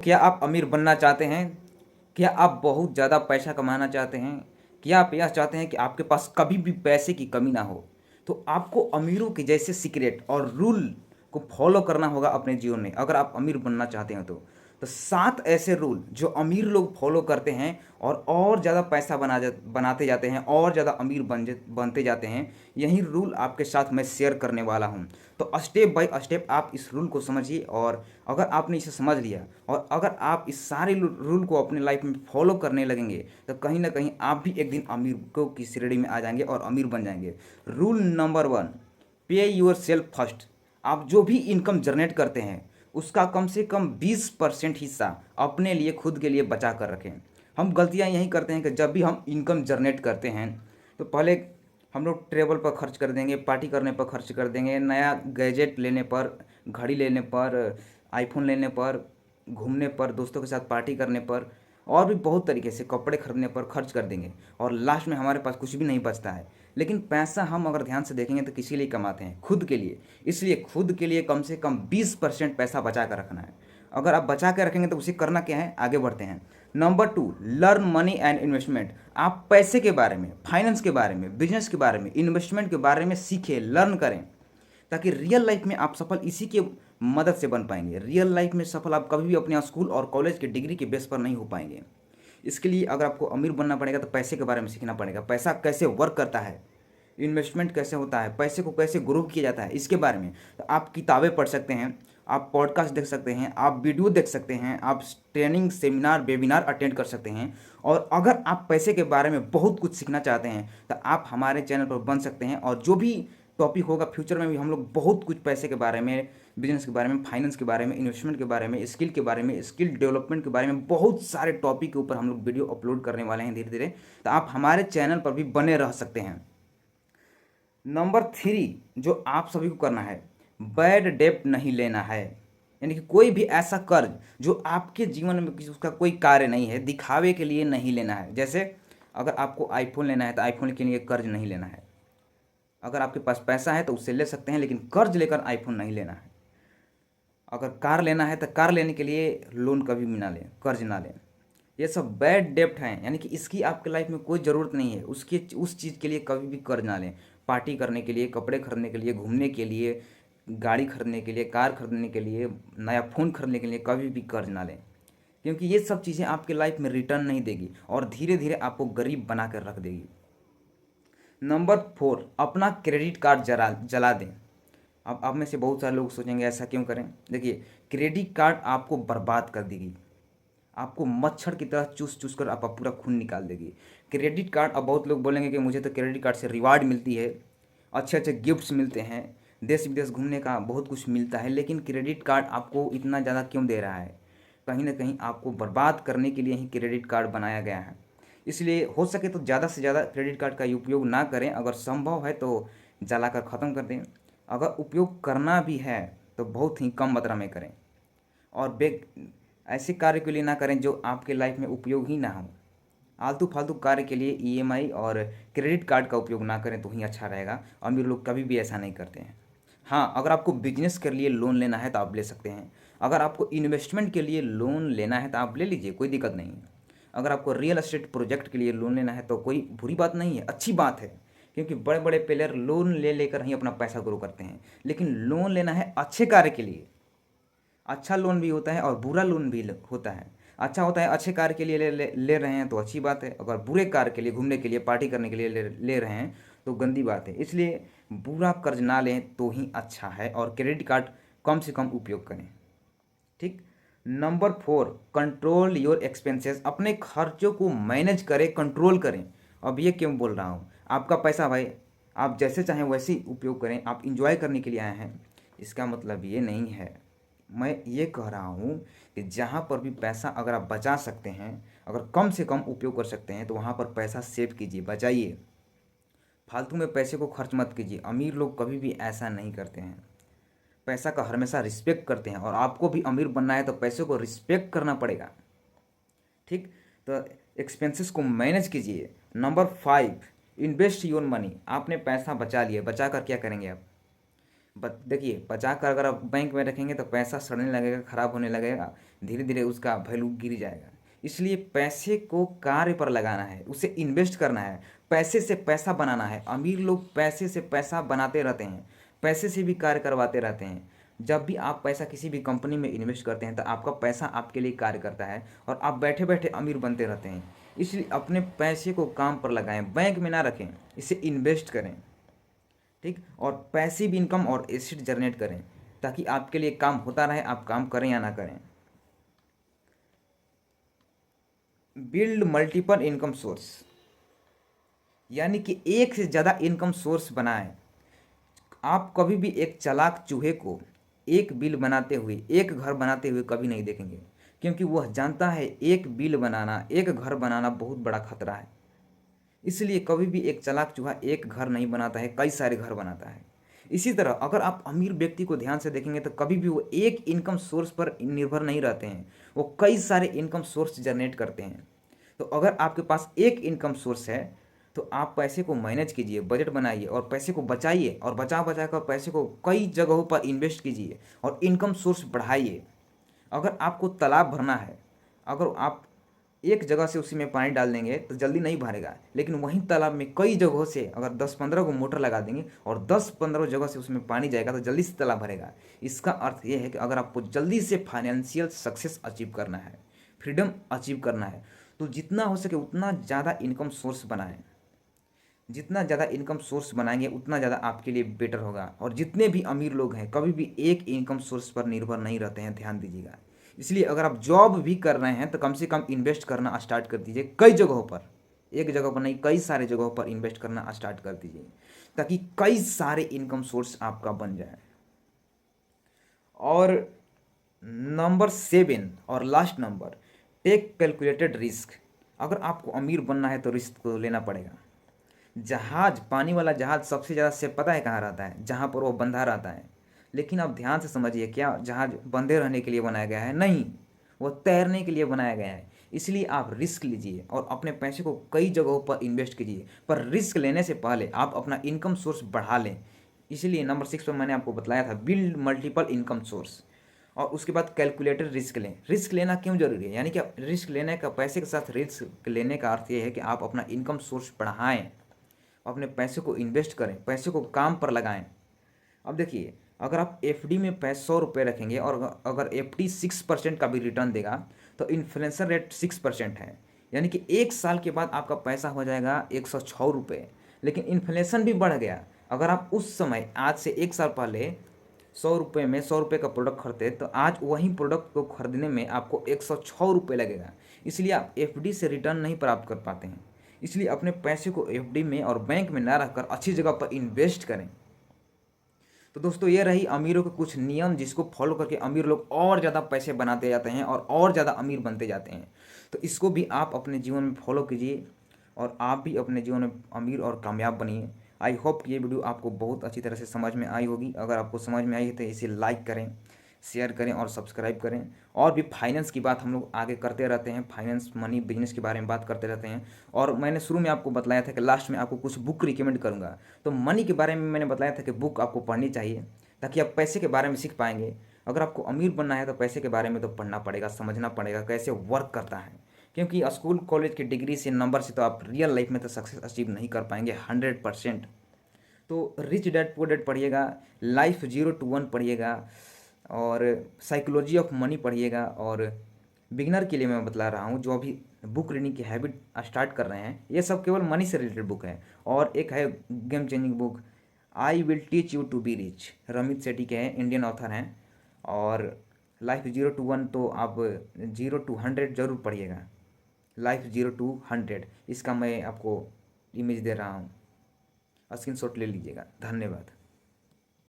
क्या आप अमीर बनना चाहते हैं? क्या आप बहुत ज़्यादा पैसा कमाना चाहते हैं? क्या आप यह चाहते हैं कि आपके पास कभी भी पैसे की कमी ना हो? तो आपको अमीरों के जैसे सीक्रेट और रूल को फॉलो करना होगा अपने जीवन में, अगर आप अमीर बनना चाहते हैं तो 7 ऐसे रूल जो अमीर लोग फॉलो करते हैं और ज़्यादा पैसा बनाते जाते हैं और ज़्यादा अमीर बनते जाते हैं। यही रूल आपके साथ मैं शेयर करने वाला हूँ। तो स्टेप बाय स्टेप आप इस रूल को समझिए, और अगर आपने इसे समझ लिया और अगर आप इस सारे रूल को अपने लाइफ में फॉलो करने लगेंगे तो कहीं ना कहीं आप भी एक दिन अमीरों की श्रेणी में आ जाएंगे और अमीर बन जाएंगे। रूल नंबर 1, पे योर सेल्फ फर्स्ट। आप जो भी इनकम जनरेट करते हैं उसका कम से कम 20% हिस्सा अपने लिए, खुद के लिए बचा कर रखें। हम गलतियां यही करते हैं कि जब भी हम इनकम जनरेट करते हैं तो पहले हम लोग ट्रेवल पर खर्च कर देंगे, पार्टी करने पर खर्च कर देंगे, नया गैजेट लेने पर, घड़ी लेने पर, आईफोन लेने पर, घूमने पर, दोस्तों के साथ पार्टी करने पर और भी बहुत तरीके से कपड़े खरीदने पर खर्च कर देंगे और लास्ट में हमारे पास कुछ भी नहीं बचता है। लेकिन पैसा हम अगर ध्यान से देखेंगे तो किसी लिए कमाते हैं? खुद के लिए। इसलिए खुद के लिए कम से कम 20% पैसा बचा कर रखना है। अगर आप बचा कर रखेंगे तो उसे करना क्या है, आगे बढ़ते हैं। Number 2, learn money and investment. आप पैसे के बारे में, फाइनेंस के बारे में, बिजनेस के बारे में, इन्वेस्टमेंट के बारे में सीखें, लर्न करें, ताकि रियल लाइफ में आप सफल इसी के मदद से बन पाएंगे। रियल लाइफ में सफल आप कभी भी अपने स्कूल और कॉलेज के डिग्री के बेस पर नहीं हो पाएंगे। इसके लिए अगर आपको अमीर बनना पड़ेगा तो पैसे के बारे में सीखना पड़ेगा। पैसा कैसे वर्क करता है, इन्वेस्टमेंट कैसे होता है, पैसे को कैसे ग्रो किया जाता है, इसके बारे में तो आप किताबें पढ़ सकते हैं, आप पॉडकास्ट देख सकते हैं, आप वीडियो देख सकते हैं, आप ट्रेनिंग, सेमिनार, वेबिनार अटेंड कर सकते हैं। और अगर आप पैसे के बारे में बहुत कुछ सीखना चाहते हैं तो आप हमारे चैनल पर बन सकते हैं, और जो भी टॉपिक होगा फ्यूचर में भी हम लोग बहुत कुछ पैसे के बारे में, बिजनेस के बारे में, फाइनेंस के बारे में, इन्वेस्टमेंट के बारे में, स्किल के बारे में, स्किल डेवलपमेंट के बारे में, बहुत सारे टॉपिक के ऊपर हम लोग वीडियो अपलोड करने वाले हैं धीरे धीरे। तो आप हमारे चैनल पर भी बने रह सकते हैं। नंबर 3 जो आप सभी को करना है, बैड डेप्ट नहीं लेना है। यानी कि कोई भी ऐसा कर्ज जो आपके जीवन में उसका कोई कार्य नहीं है, दिखावे के लिए नहीं लेना है। जैसे अगर आपको आईफोन लेना है तो आईफोन के लिए कर्ज नहीं लेना है। अगर आपके पास पैसा है तो उससे ले सकते हैं, लेकिन कर्ज लेकर आईफोन नहीं लेना है। अगर कार लेना है तो कार लेने के लिए लोन कभी भी ना लें, कर्ज ना लें। ये सब बैड डेप्ट हैं, यानी कि इसकी आपके लाइफ में कोई ज़रूरत नहीं है। उसके उस चीज़ के लिए कभी भी कर्ज ना लें। पार्टी करने के लिए, कपड़े खरीदने के लिए, घूमने के लिए, गाड़ी खरीदने के लिए, कार खरीदने के लिए, नया फ़ोन खरीदने के लिए कभी भी कर्ज ना लें, क्योंकि ये सब चीज़ें आपके लाइफ में रिटर्न नहीं देगी और धीरे धीरे आपको गरीब बना कर रख देगी। नंबर 4, अपना क्रेडिट कार्ड जला दें। अब आप में से बहुत सारे लोग सोचेंगे ऐसा क्यों करें। देखिए, क्रेडिट कार्ड आपको बर्बाद कर देगी, आपको मच्छर की तरह चूस चूस कर आपका पूरा खून निकाल देगी। क्रेडिट कार्ड, अब बहुत लोग बोलेंगे कि मुझे तो क्रेडिट कार्ड से रिवार्ड मिलती है, अच्छे अच्छे गिफ्ट्स मिलते हैं, देश विदेश घूमने का बहुत कुछ मिलता है, लेकिन क्रेडिट कार्ड आपको इतना ज़्यादा क्यों दे रहा है? कहीं ना कहीं आपको बर्बाद करने के लिए ही क्रेडिट कार्ड बनाया गया है। इसलिए हो सके तो ज़्यादा से ज़्यादा क्रेडिट कार्ड का उपयोग ना करें। अगर संभव है तो जलाकर ख़त्म कर दें। अगर उपयोग करना भी है तो बहुत ही कम मात्रा में करें, और ऐसे कार्य के लिए ना करें जो आपके लाइफ में उपयोग ही ना हो। आलतू फालतू कार्य के लिए ईएमआई और क्रेडिट कार्ड का उपयोग ना करें तो ही अच्छा रहेगा। अमीर लोग कभी भी ऐसा नहीं करते हैं। हाँ, अगर आपको बिजनेस के लिए लोन लेना है तो आप ले सकते हैं। अगर आपको इन्वेस्टमेंट के लिए लोन लेना है तो आप ले लीजिए, कोई दिक्कत नहीं है। अगर आपको रियल एस्टेट प्रोजेक्ट के लिए लोन लेना है तो कोई बुरी बात नहीं है, अच्छी बात है, क्योंकि बड़े बड़े प्लेयर लोन ले लेकर ही अपना पैसा ग्रो करते हैं। लेकिन लोन लेना है अच्छे कार्य के लिए। अच्छा लोन भी होता है और बुरा लोन भी होता है। अच्छा होता है अच्छे कार्य के लिए ले रहे हैं तो अच्छी बात है। अगर बुरे कार्य के लिए, घूमने के लिए, पार्टी करने के लिए ले रहे हैं तो गंदी बात है। इसलिए बुरा कर्ज ना लें तो ही अच्छा है, और क्रेडिट कार्ड कम से कम उपयोग करें। ठीक। Number 4, control your expenses. अपने खर्चों को मैनेज करें, कंट्रोल करें। अब ये क्यों बोल रहा हूँ, आपका पैसा भाई आप जैसे चाहें वैसे ही उपयोग करें। आप इंजॉय करने के लिए आए हैं, इसका मतलब ये नहीं है। मैं ये कह रहा हूँ कि जहाँ पर भी पैसा अगर आप बचा सकते हैं, अगर कम से कम उपयोग कर सकते हैं तो वहाँ पर पैसा सेव कीजिए, बचाइए। फालतू में पैसे को खर्च मत कीजिए। अमीर लोग कभी भी ऐसा नहीं करते हैं, पैसा का हमेशा रिस्पेक्ट करते हैं, और आपको भी अमीर बनना है तो पैसे को रिस्पेक्ट करना पड़ेगा। ठीक। तो एक्सपेंसेस को मैनेज कीजिए। Number 5, invest your money. आपने पैसा बचा लिया, बचा कर क्या करेंगे आप? देखिए, बचा कर अगर आप बैंक में रखेंगे तो पैसा सड़ने लगेगा, ख़राब होने लगेगा, धीरे धीरे उसका वैल्यू गिर जाएगा। इसलिए पैसे को कार्य पर लगाना है, उसे इन्वेस्ट करना है, पैसे से पैसा बनाना है। अमीर लोग पैसे से पैसा बनाते रहते हैं, पैसे से भी कार्य करवाते रहते हैं। जब भी आप पैसा किसी भी कंपनी में इन्वेस्ट करते हैं तो आपका पैसा आपके लिए कार्य करता है और आप बैठे बैठे अमीर बनते रहते हैं। इसलिए अपने पैसे को काम पर लगाएं, बैंक में ना रखें, इसे इन्वेस्ट करें, ठीक। और पैसिव इनकम और एसेट जनरेट करें ताकि आपके लिए काम होता रहे, आप काम करें या ना करें। बिल्ड मल्टीपल इनकम सोर्स, यानी कि एक से ज़्यादा इनकम सोर्स बनाएं। आप कभी भी एक चालाक चूहे को एक बिल बनाते हुए, एक घर बनाते हुए कभी नहीं देखेंगे, क्योंकि वह जानता है एक बिल बनाना, एक घर बनाना बहुत बड़ा खतरा है। इसलिए कभी भी एक चालाक चूहा एक घर नहीं बनाता है, कई सारे घर बनाता है। इसी तरह अगर आप अमीर व्यक्ति को ध्यान से देखेंगे तो कभी भी वो एक इनकम सोर्स पर निर्भर नहीं रहते हैं, वो कई सारे इनकम सोर्स जनरेट करते हैं। तो अगर आपके पास एक इनकम सोर्स है तो आप पैसे को मैनेज कीजिए, बजट बनाइए और पैसे को बचाइए और बचा बचा कर पैसे को कई जगहों पर इन्वेस्ट कीजिए और इनकम सोर्स बढ़ाइए। अगर आपको तालाब भरना है, अगर आप एक जगह से उसी में पानी डाल देंगे तो जल्दी नहीं भरेगा, लेकिन वहीं तालाब में कई जगहों से अगर 10-15 को मोटर लगा देंगे और 10-15 जगह से उसमें पानी जाएगा तो जल्दी से तालाब भरेगा। इसका अर्थ ये है कि अगर आपको जल्दी से फाइनेंशियल सक्सेस अचीव करना है, फ्रीडम अचीव करना है, तो जितना हो सके उतना ज़्यादा इनकम सोर्स बनाएं। जितना ज़्यादा इनकम सोर्स बनाएंगे उतना ज़्यादा आपके लिए बेटर होगा। और जितने भी अमीर लोग हैं कभी भी एक इनकम सोर्स पर निर्भर नहीं रहते हैं, ध्यान दीजिएगा। इसलिए अगर आप जॉब भी कर रहे हैं तो कम से कम इन्वेस्ट करना स्टार्ट कर दीजिए, कई जगहों पर, एक जगह पर नहीं कई सारे जगहों पर इन्वेस्ट करना स्टार्ट कर दीजिए ताकि कई सारे इनकम सोर्स आपका बन जाए। और नंबर 7 और last number, take calculated risk. अगर आपको अमीर बनना है तो रिस्क तो लेना पड़ेगा। जहाज, पानी वाला जहाज सबसे ज़्यादा सेफ पता है कहाँ रहता है? जहाँ पर वो बंधा रहता है। लेकिन आप ध्यान से समझिए, क्या जहाज बंधे रहने के लिए बनाया गया है? नहीं, वो तैरने के लिए बनाया गया है। इसलिए आप रिस्क लीजिए और अपने पैसे को कई जगहों पर इन्वेस्ट कीजिए, पर रिस्क लेने से पहले आप अपना इनकम सोर्स बढ़ा लें। इसलिए नंबर 6 पर मैंने आपको बताया था, बिल्ड मल्टीपल इनकम सोर्स। और उसके बाद कैलकुलेटेड रिस्क लें। रिस्क लेना क्यों जरूरी है? यानी कि रिस्क लेने का, पैसे के साथ रिस्क लेने का अर्थ ये है कि आप अपना इनकम सोर्स बढ़ाएं, अपने पैसे को इन्वेस्ट करें, पैसे को काम पर लगाएं। अब देखिए, अगर आप एफडी में 100 रुपये रखेंगे और अगर एफडी 6% का भी रिटर्न देगा तो इन्फ्लेशन रेट 6% है, यानी कि 1 साल के बाद आपका पैसा हो जाएगा 106 रुपये। लेकिन इन्फ्लेशन भी बढ़ गया। अगर आप उस समय, आज से 1 साल पहले 100 रुपये में 100 रुपये का प्रोडक्ट खरीदते तो आज वही प्रोडक्ट को खरीदने में आपको 106 रुपये लगेगा। इसलिए आप एफडी से रिटर्न नहीं प्राप्त कर पाते हैं। इसलिए अपने पैसे को एफडी में और बैंक में ना रखकर अच्छी जगह पर इन्वेस्ट करें। तो दोस्तों, ये रही अमीरों के कुछ नियम जिसको फॉलो करके अमीर लोग और ज़्यादा पैसे बनाते जाते हैं और ज़्यादा अमीर बनते जाते हैं। तो इसको भी आप अपने जीवन में फॉलो कीजिए और आप भी अपने जीवन में अमीर और कामयाब बनिए। आई होप कि ये वीडियो आपको बहुत अच्छी तरह से समझ में आई होगी। अगर आपको समझ में आई है तो इसे लाइक करें, शेयर करें और सब्सक्राइब करें। और भी फाइनेंस की बात हम लोग आगे करते रहते हैं, फाइनेंस, मनी, बिजनेस के बारे में बात करते रहते हैं। और मैंने शुरू में आपको बताया था कि लास्ट में आपको कुछ बुक रिकमेंड करूँगा। तो मनी के बारे में मैंने बताया था कि बुक आपको पढ़नी चाहिए ताकि आप पैसे के बारे में सीख पाएंगे। अगर आपको अमीर बनना है तो पैसे के बारे में तो पढ़ना पड़ेगा, समझना पड़ेगा कैसे वर्क करता है, क्योंकि स्कूल कॉलेज की डिग्री से, नंबर से तो आप रियल लाइफ में तो सक्सेस अचीव नहीं कर पाएंगे 100%। तो रिच डैड पुअर डैड पढ़िएगा, लाइफ 0 to 1 पढ़िएगा और साइकोलॉजी ऑफ मनी पढ़िएगा। और बिगिनर के लिए मैं बतला रहा हूँ जो अभी बुक रीडिंग की हैबिट स्टार्ट कर रहे हैं, ये सब केवल मनी से रिलेटेड बुक है। और एक है game changing book, I will teach you to be rich, Ramit Sethi के हैं, इंडियन ऑथर हैं। और लाइफ 0 to 1 तो आप 0 to 100 जरूर पढ़िएगा। लाइफ 0 to 100 इसका मैं आपको इमेज दे रहा हूँ, स्क्रीनशॉट ले लीजिएगा। धन्यवाद।